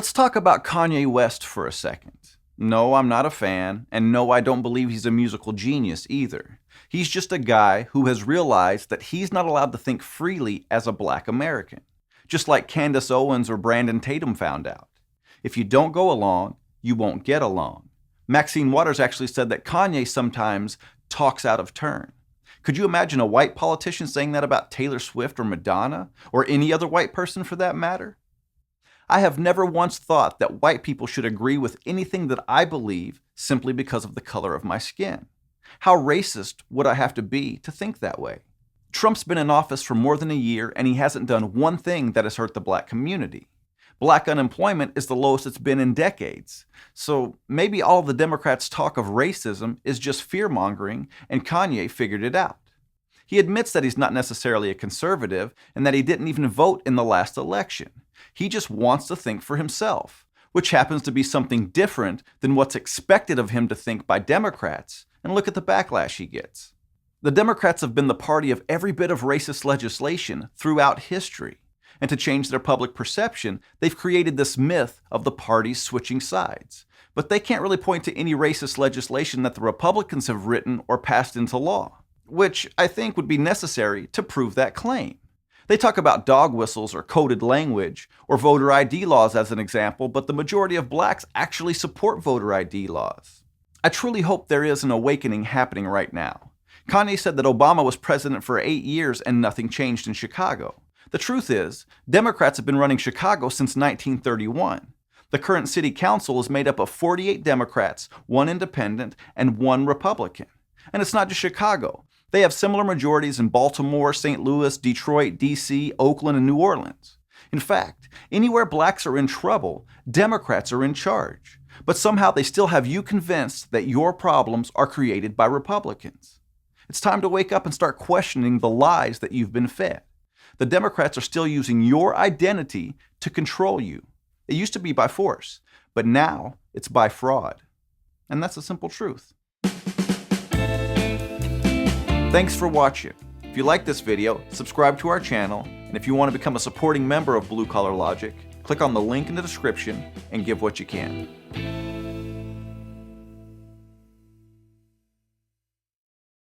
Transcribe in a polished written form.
Let's talk about Kanye West for a second. No, I'm not a fan, and no, I don't believe he's a musical genius either. He's just a guy who has realized that he's not allowed to think freely as a black American, just like Candace Owens or Brandon Tatum found out. If you don't go along, you won't get along. Maxine Waters actually said that Kanye sometimes talks out of turn. Could you imagine a white politician saying that about Taylor Swift or Madonna, or any other white person for that matter? I have never once thought that white people should agree with anything that I believe simply because of the color of my skin. How racist would I have to be to think that way? Trump's been in office for more than a year and he hasn't done one thing that has hurt the black community. Black unemployment is the lowest it's been in decades. So maybe all of the Democrats' talk of racism is just fear-mongering and Kanye figured it out. He admits that he's not necessarily a conservative and that he didn't even vote in the last election. He just wants to think for himself, which happens to be something different than what's expected of him to think by Democrats, and look at the backlash he gets. The Democrats have been the party of every bit of racist legislation throughout history, and to change their public perception, they've created this myth of the parties switching sides. But they can't really point to any racist legislation that the Republicans have written or passed into law, which I think would be necessary to prove that claim. They talk about dog whistles or coded language, or voter ID laws as an example, but the majority of blacks actually support voter ID laws. I truly hope there is an awakening happening right now. Kanye said that Obama was president for 8 years and nothing changed in Chicago. The truth is, Democrats have been running Chicago since 1931. The current city council is made up of 48 Democrats, 1 independent, and 1 Republican. And it's not just Chicago. They have similar majorities in Baltimore, St. Louis, Detroit, D.C., Oakland, and New Orleans. In fact, anywhere blacks are in trouble, Democrats are in charge. But somehow they still have you convinced that your problems are created by Republicans. It's time to wake up and start questioning the lies that you've been fed. The Democrats are still using your identity to control you. It used to be by force, but now it's by fraud. And that's the simple truth. Thanks for watching. If you like this video, subscribe to our channel, and if you want to become a supporting member of Blue Collar Logic, click on the link in the description and give what you can.